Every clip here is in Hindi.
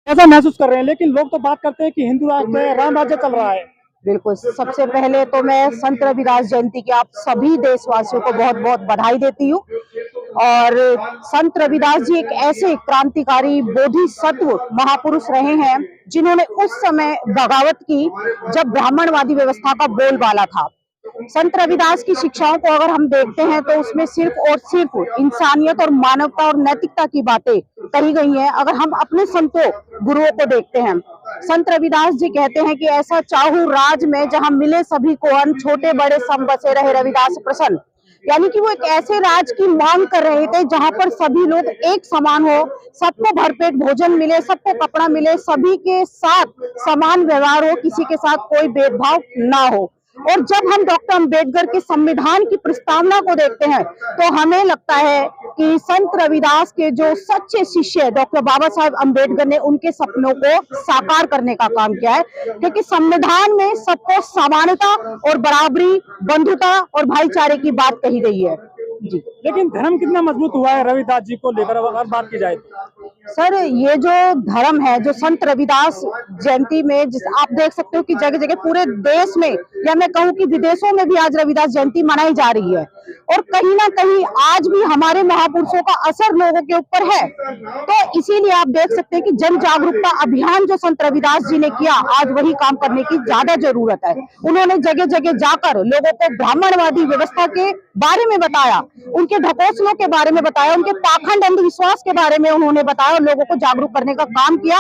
ऐसा महसूस कर रहे हैं, लेकिन लोग तो बात करते हैं कि हिंदू राष्ट्र है, राम राज्य चल रहा है। बिल्कुल, सबसे पहले तो मैं संत रविदास जयंती की आप सभी देशवासियों को बहुत बहुत बधाई देती हूँ। और संत रविदास जी एक ऐसे क्रांतिकारी बोधिसत्व महापुरुष रहे हैं जिन्होंने उस समय बगावत की जब ब्राह्मणवादी व्यवस्था का बोलबाला था। संत रविदास की शिक्षाओं को अगर हम देखते हैं तो उसमें सिर्फ और सिर्फ इंसानियत और मानवता और नैतिकता की बातें कही गई हैं। अगर हम अपने संतों गुरुओं को देखते हैं, संत रविदास जी कहते हैं कि ऐसा चाहूं राज में जहां मिले सभी को अन्न, छोटे बड़े सब बसे रहे रविदास प्रसन्न। यानी कि वो एक ऐसे राज की मांग कर रहे थे जहां पर सभी लोग एक समान हो, सबको भरपेट भोजन मिले, सबको कपड़ा मिले, सभी के साथ समान व्यवहार हो, किसी के साथ कोई भेदभाव ना हो। और जब हम डॉक्टर अंबेडकर के संविधान की प्रस्तावना को देखते हैं तो हमें लगता है कि संत रविदास के जो सच्चे शिष्य डॉक्टर बाबा साहेब अंबेडकर ने उनके सपनों को साकार करने का काम किया है, क्योंकि संविधान में सबको समानता और बराबरी, बंधुता और भाईचारे की बात कही गई है जी। लेकिन धर्म कितना मजबूत हुआ है रविदास जी को लेकर अगर बात की जाए तो? सर, ये जो धर्म है, जो संत रविदास जयंती में जिस आप देख सकते हो कि जगह जगह पूरे देश में या मैं कहूँ कि विदेशों में भी आज रविदास जयंती मनाई जा रही है। और कहीं ना कहीं आज भी हमारे महापुरुषों का असर लोगों के ऊपर है। तो इसीलिए आप देख सकते हैं कि जन जागरूकता अभियान जो संत रविदास जी ने किया, आज वही काम करने की ज्यादा जरूरत है। उन्होंने जगह जगह जाकर लोगों को ब्राह्मणवादी व्यवस्था के बारे में बताया, उनके ढकोसलों के बारे में बताया, उनके पाखंड अंधविश्वास के बारे में उन्होंने बताया और लोगों को जागरूक करने का काम किया।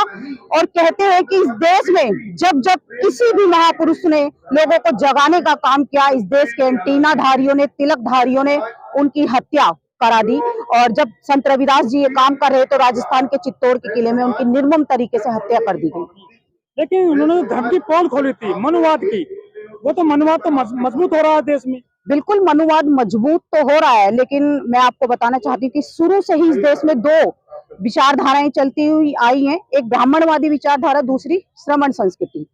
और कहते हैं कि इस देश में जब जब किसी भी महापुरुष ने लोगों को जगाने का काम किया, इस देश के एंटीनाधारियों ने, तिलकधारियों ने उनकी हत्या करा दी। और जब संत रविदास जी ये काम कर रहे तो राजस्थान के चित्तौड़ के किले में उनकी निर्मम तरीके से हत्या कर दी गई। लेकिन उन्होंने धर्म की पोल खोली थी, मनुवाद की। वो तो मनुवाद तो मजबूत हो रहा है देश में। बिल्कुल, मनुवाद मजबूत तो हो रहा है, लेकिन मैं आपको बताना चाहती हूँ कि शुरू से ही इस देश में दो विचारधाराएं चलती हुई आई हैं। एक ब्राह्मणवादी विचारधारा, दूसरी श्रमण संस्कृति।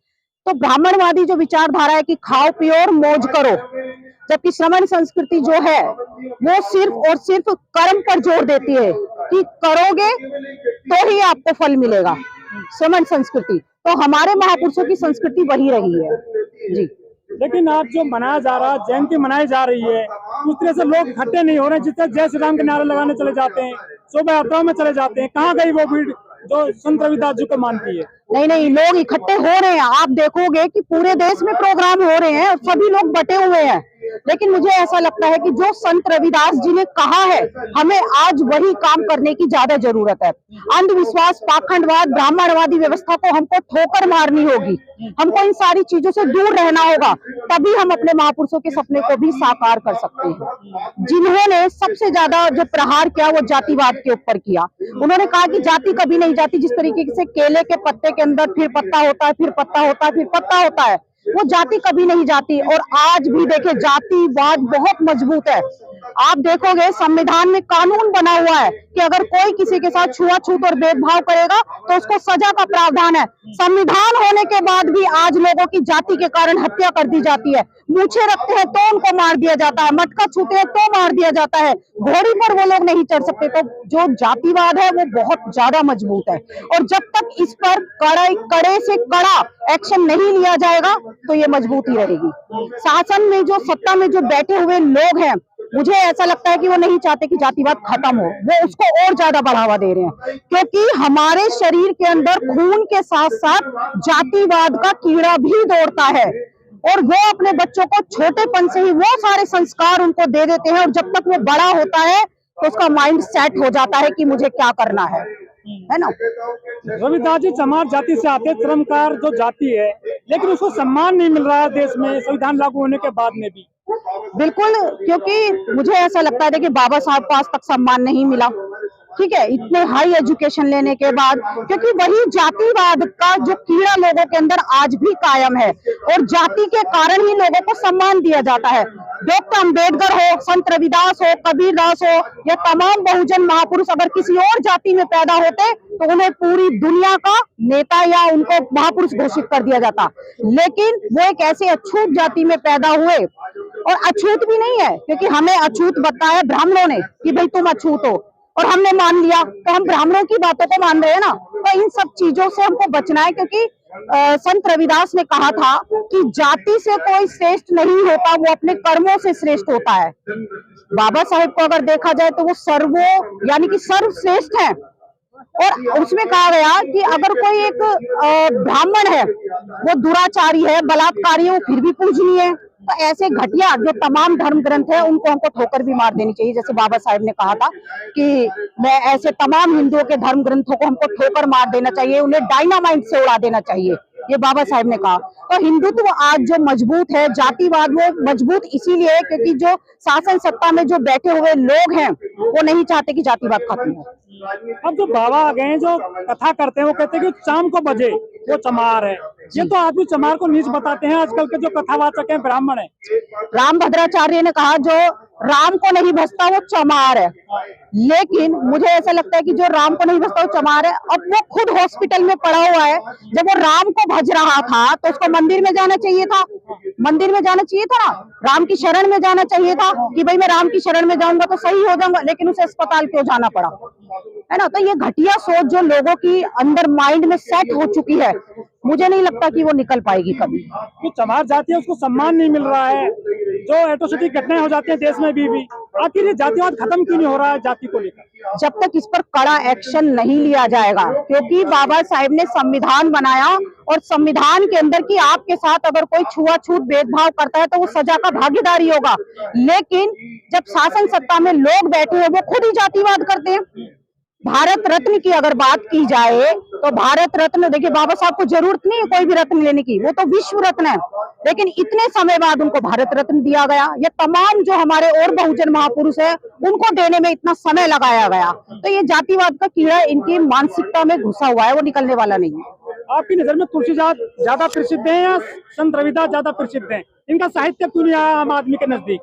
तो ब्राह्मणवादी जो विचारधारा है कि खाओ पियो और मौज करो, जबकि श्रमण संस्कृति जो है वो सिर्फ और सिर्फ कर्म पर जोर देती है कि करोगे तो ही आपको फल मिलेगा। श्रमण संस्कृति तो हमारे महापुरुषों की संस्कृति वही रही है जी। लेकिन आज जो मनाया जा रहा है, जयंती मनाई जा रही है, उस तरह से लोग इकट्ठे नहीं हो रहे। जिस तरह जय श्री राम के नारे लगाने चले जाते हैं, शोभा यात्राओं में चले जाते हैं, कहाँ गई वो भीड़ जो संत रविदास जी को मानती है? नहीं, लोग इकट्ठे हो रहे हैं। आप देखोगे कि पूरे देश में प्रोग्राम हो रहे हैं और सभी लोग बटे हुए हैं। लेकिन मुझे ऐसा लगता है कि जो संत रविदास जी ने कहा है, हमें आज वही काम करने की ज्यादा जरूरत है। अंधविश्वास, पाखंडवाद, ब्राह्मणवादी व्यवस्था को हमको ठोकर मारनी होगी। हमको इन सारी चीजों से दूर रहना होगा, तभी हम अपने महापुरुषों के सपने को भी साकार कर सकते हैं, जिन्होंने सबसे ज्यादा जो प्रहार किया वो जातिवाद के ऊपर किया। उन्होंने कहा कि जाति कभी नहीं जाती। जिस तरीके से केले के पत्ते के अंदर फिर पत्ता होता है, फिर पत्ता होता है, फिर पत्ता होता है, वो जाति कभी नहीं जाती। और आज भी देखे जातिवाद बहुत मजबूत है। आप देखोगे संविधान में कानून बना हुआ है कि अगर कोई किसी के साथ छुआछूत और भेदभाव करेगा तो उसको सजा का प्रावधान है। संविधान होने के बाद भी आज लोगों की जाति के कारण हत्या कर दी जाती है। मूछें रखते हैं तो उनको मार दिया जाता है, मटका छूते हैं तो मार दिया जाता है, घोड़ी पर वो लोग नहीं चढ़ सकते। तो जो जातिवाद है वो बहुत ज्यादा मजबूत है। और जब तक इस पर कड़े से कड़ा एक्शन नहीं लिया जाएगा तो ये मजबूत ही रहेगी। शासन में जो, सत्ता में जो बैठे हुए लोग हैं, मुझे ऐसा लगता है कि वो नहीं चाहते कि जातिवाद खत्म हो, वो उसको और ज्यादा बढ़ावा दे रहे हैं। क्योंकि हमारे शरीर के अंदर खून के साथ साथ जातिवाद का कीड़ा भी दौड़ता है और वो अपने बच्चों को छोटेपन से ही वो सारे संस्कार उनको दे देते हैं। और जब तक वो बड़ा होता है तो उसका माइंड सेट हो जाता है कि मुझे क्या करना है ना। रविदास जी समाज जाति से आते, श्रमकार जो जाति है, लेकिन उसको सम्मान नहीं मिल रहा है देश में संविधान लागू होने के बाद में भी। बिल्कुल, क्योंकि मुझे ऐसा लगता है कि बाबा साहब को आज तक सम्मान नहीं मिला, ठीक है, इतने हाई एजुकेशन लेने के बाद, क्योंकि वही जातिवाद का जो कीड़ा लोगों के अंदर आज भी कायम है और जाति के कारण ही लोगों को सम्मान दिया जाता है। डॉक्टर अंबेडकर हो, संत रविदास हो, कबीरदास हो या तमाम बहुजन महापुरुष अगर किसी और जाति में पैदा होते तो उन्हें पूरी दुनिया का नेता या उनको महापुरुष घोषित कर दिया जाता। लेकिन वो एक ऐसे अछूत जाति में पैदा हुए, और अछूत भी नहीं है क्योंकि हमें अछूत बताया ब्राह्मणों ने कि भाई तुम अछूत हो। और हमने मान लिया, तो हम ब्राह्मणों की बातों को मान रहे हैं ना। तो इन सब चीजों से हमको बचना है, क्योंकि संत रविदास ने कहा था कि जाति से कोई श्रेष्ठ नहीं होता, वो अपने कर्मों से श्रेष्ठ होता है। बाबा साहेब को अगर देखा जाए तो वो यानी कि सर्वश्रेष्ठ है। और उसमें कहा गया कि अगर कोई एक ब्राह्मण है, वो दुराचारी है, बलात्कारी है, वो फिर भी पूजनीय है। तो ऐसे घटिया जो तमाम धर्म ग्रंथ है, उनको हमको ठोकर भी मार देनी चाहिए। जैसे बाबा साहेब ने कहा था कि मैं ऐसे तमाम हिंदुओं के धर्म ग्रंथों को हमको ठोकर मार देना चाहिए, उन्हें डायनामाइट से उड़ा देना चाहिए, ये बाबा साहेब ने कहा। तो हिंदुत्व आज जो मजबूत है, जातिवाद वो मजबूत इसीलिए है क्योंकि जो शासन सत्ता में जो बैठे हुए लोग हैं, वो नहीं चाहते कि जातिवाद खत्म हो। अब जो बाबा आ गए हैं, जो कथा करते हैं, वो कहते हैं कि शाम को बजे वो चमार है। ये तो आदमी चमार को नीच बताते हैं। आजकल के जो कथावाचक हैं ब्राह्मण है। राम भद्राचार्य ने कहा जो राम को नहीं भजता वो चमार है। लेकिन मुझे ऐसा लगता है कि जो राम को नहीं भजता वो चमार है। अब वो खुद हॉस्पिटल में पड़ा हुआ है। जब वो राम को भज रहा था तो उसको मंदिर में जाना चाहिए था, मंदिर में जाना चाहिए था ना, राम की शरण में जाना चाहिए था कि भाई मैं राम की शरण में जाऊंगा तो सही हो जाऊंगा। लेकिन उसे अस्पताल क्यों जाना पड़ा, है ना। तो ये घटिया सोच जो लोगों की अंदर माइंड में सेट हो चुकी है, मुझे नहीं लगता कि वो निकल पाएगी कभी। जो चमार जाति है उसको सम्मान नहीं मिल रहा है, जो एट्रोसिटी घटनाएं हो जाती है देश में भी आखिर ये जातिवाद खत्म क्यों नहीं हो रहा है जाति को लेकर? जब तक इस पर कड़ा एक्शन नहीं लिया जाएगा, क्योंकि बाबा साहेब ने संविधान बनाया और संविधान के अंदर की आपके साथ अगर कोई छुआछूत भेदभाव करता है तो वो सजा का भागीदारी होगा। लेकिन जब शासन सत्ता में लोग बैठे हैं वो खुद ही जातिवाद करते हैं। भारत रत्न की अगर बात की जाए तो भारत रत्न, देखिए बाबा साहब को जरूरत नहीं है कोई भी रत्न लेने की, वो तो विश्व रत्न है। लेकिन इतने समय बाद उनको भारत रत्न दिया गया। ये तमाम जो हमारे और बहुजन महापुरुष है उनको देने में इतना समय लगाया गया। तो ये जातिवाद का कीड़ा इनकी मानसिकता में घुसा हुआ है, वो निकलने वाला नहीं है। आपकी नजर में तुलसीदास ज्यादा प्रसिद्ध है या संत रविदास ज्यादा प्रसिद्ध है? इनका साहित्य क्यों नहीं आया आम आदमी के नजदीक?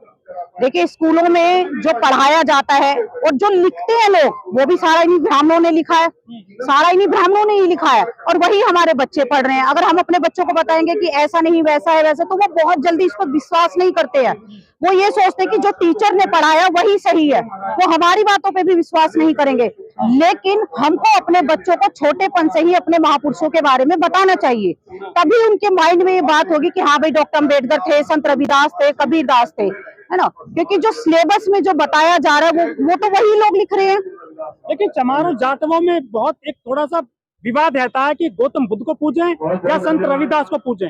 देखिए स्कूलों में जो पढ़ाया जाता है और जो लिखते हैं लोग, वो भी सारा इन्हीं ब्राह्मणों ने लिखा है, सारा इन्हीं ब्राह्मणों ने ही लिखा है और वही हमारे बच्चे पढ़ रहे हैं। अगर हम अपने बच्चों को बताएंगे कि ऐसा नहीं वैसा है वैसा, तो वो बहुत जल्दी इस पर विश्वास नहीं करते हैं। वो ये सोचते हैं कि जो टीचर ने पढ़ाया वही सही है, वो हमारी बातों पे भी विश्वास नहीं करेंगे। लेकिन हमको अपने बच्चों को छोटेपन से ही अपने महापुरुषों के बारे में बताना चाहिए, तभी उनके माइंड में ये बात होगी कि हाँ भाई डॉक्टर अम्बेडकर थे, संत रविदास थे, कबीरदास थे, है ना। क्योंकि जो सिलेबस में जो बताया जा रहा है वो तो वही लोग लिख रहे हैं। लेकिन चमारों जाटवों में बहुत एक थोड़ा सा विवाद रहता है कि गौतम बुद्ध को पूजें या संत रविदास को पूजें।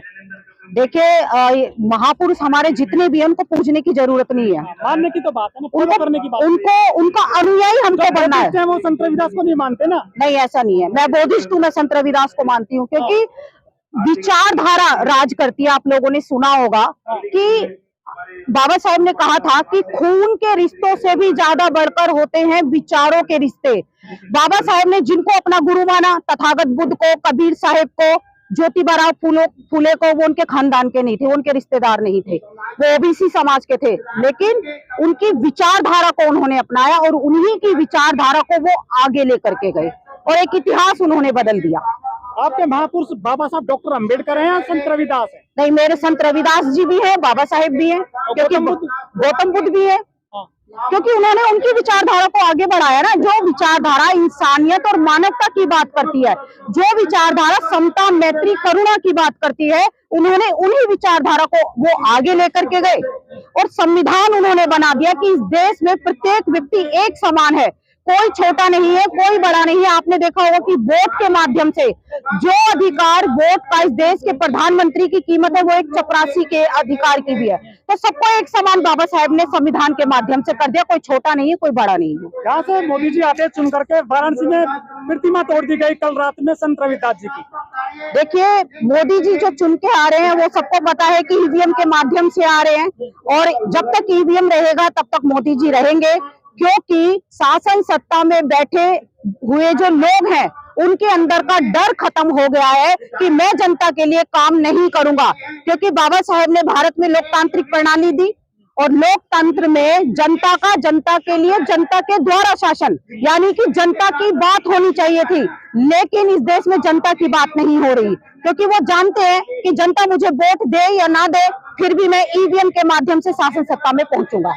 देखिए महापुरुष हमारे जितने भी हैं उनको पूजने की जरूरत नहीं है, मानने की तो बात है ना, फॉलो करने की बात। उनको उनका अनुयायी हमको बनना है। वो संत रविदास को नहीं मानते ना? नहीं, ऐसा नहीं है। मैं बौद्धिस्ट हूँ, मैं संत रविदास को मानती हूँ क्योंकि विचारधारा राज करती है। आप लोगों ने सुना होगा कि बाबा साहेब ने कहा था कि खून के रिश्तों से भी ज्यादा बढ़कर होते हैं विचारों के रिश्ते। बाबा साहेब ने जिनको अपना गुरु माना, तथागत बुद्ध को, कबीर साहेब को, ज्योतिबा राव फूले को, वो उनके खानदान के नहीं थे, वो उनके रिश्तेदार नहीं थे, वो ओबीसी समाज के थे। लेकिन उनकी विचारधारा को उन्होंने अपनाया और उन्हीं की विचारधारा को वो आगे लेकर के गए और एक इतिहास उन्होंने बदल दिया। आपके महापुरुष बाबा साहब डॉक्टर अम्बेडकर हैं या संत रविदास है? नहीं, मेरे संत रविदास जी भी हैं, बाबा साहेब भी हैं, क्योंकि गौतम बुद्ध भी है, क्योंकि उन्होंने उनकी विचारधारा को आगे बढ़ाया ना। जो विचारधारा इंसानियत और मानवता की बात करती है, जो विचारधारा समता, मैत्री, करुणा की बात करती है, उन्होंने उन्हीं विचारधारा को वो आगे लेकर के गए और संविधान उन्होंने बना दिया कि इस देश में प्रत्येक व्यक्ति एक समान है, कोई छोटा नहीं है, कोई बड़ा नहीं है। आपने देखा होगा कि वोट के माध्यम से जो अधिकार वोट का इस देश के प्रधानमंत्री की कीमत है, वो एक चपरासी के अधिकार की भी है। तो सबको एक समान बाबा साहेब ने संविधान के माध्यम से कर दिया, कोई छोटा नहीं है, कोई बड़ा नहीं है। यहाँ से मोदी जी आते चुन करके वाराणसी में प्रतिमा तोड़ दी गई कल रात में संत रविदास जी की। देखिए मोदी जी जो चुन के आ रहे हैं वो सबको पता है कि ईवीएम के माध्यम से आ रहे हैं और जब तक ईवीएम रहेगा तब तक मोदी जी रहेंगे, क्योंकि शासन सत्ता में बैठे हुए जो लोग हैं उनके अंदर का डर खत्म हो गया है कि मैं जनता के लिए काम नहीं करूंगा। क्योंकि बाबा साहेब ने भारत में लोकतांत्रिक प्रणाली दी और लोकतंत्र में जनता का जनता के लिए जनता के द्वारा शासन, यानी कि जनता की बात होनी चाहिए थी। लेकिन इस देश में जनता की बात नहीं हो रही, क्योंकि वो जानते हैं कि जनता मुझे वोट दे या ना दे, फिर भी मैं ईवीएम के माध्यम से शासन सत्ता में पहुंचूंगा,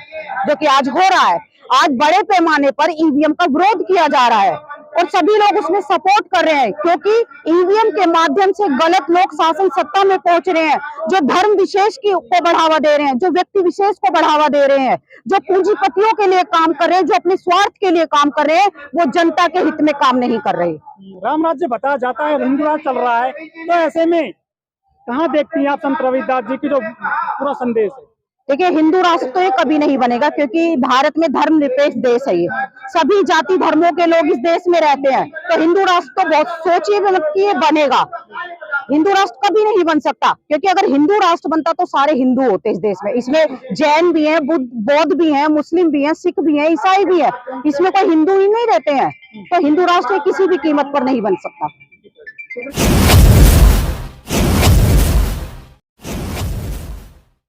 जो कि आज हो रहा है। आज बड़े पैमाने पर ईवीएम का विरोध किया जा रहा है और सभी लोग उसमें सपोर्ट कर रहे हैं, क्योंकि ईवीएम के माध्यम से गलत लोग शासन सत्ता में पहुंच रहे हैं, जो धर्म विशेष को बढ़ावा दे रहे हैं, जो व्यक्ति विशेष को बढ़ावा दे रहे हैं, जो पूंजीपतियों के लिए काम कर रहे हैं, जो अपने स्वार्थ के लिए काम कर रहे हैं, वो जनता के हित में काम नहीं कर रहे। राम राज्य बताया जाता है, हिंदू राज चल रहा है, तो ऐसे में कहाँ देखती हैं आप संत रविदास जी की जो पूरा संदेश है? देखिए, हिंदू राष्ट्र तो ये कभी नहीं बनेगा, क्योंकि भारत में धर्मनिरपेक्ष देश है, ये सभी जाति धर्मों के लोग इस देश में रहते हैं, तो हिंदू राष्ट्र तो बहुत सोचिए मत कि ये बनेगा। हिंदू राष्ट्र कभी नहीं बन सकता, क्योंकि अगर हिंदू राष्ट्र बनता तो सारे हिंदू होते इस देश में। इसमें जैन भी हैं, बौद्ध भी हैं, मुस्लिम भी हैं, सिख भी हैं, ईसाई भी है, इसमें कोई हिंदू ही नहीं रहते हैं, तो हिंदू राष्ट्र किसी भी कीमत पर नहीं बन सकता।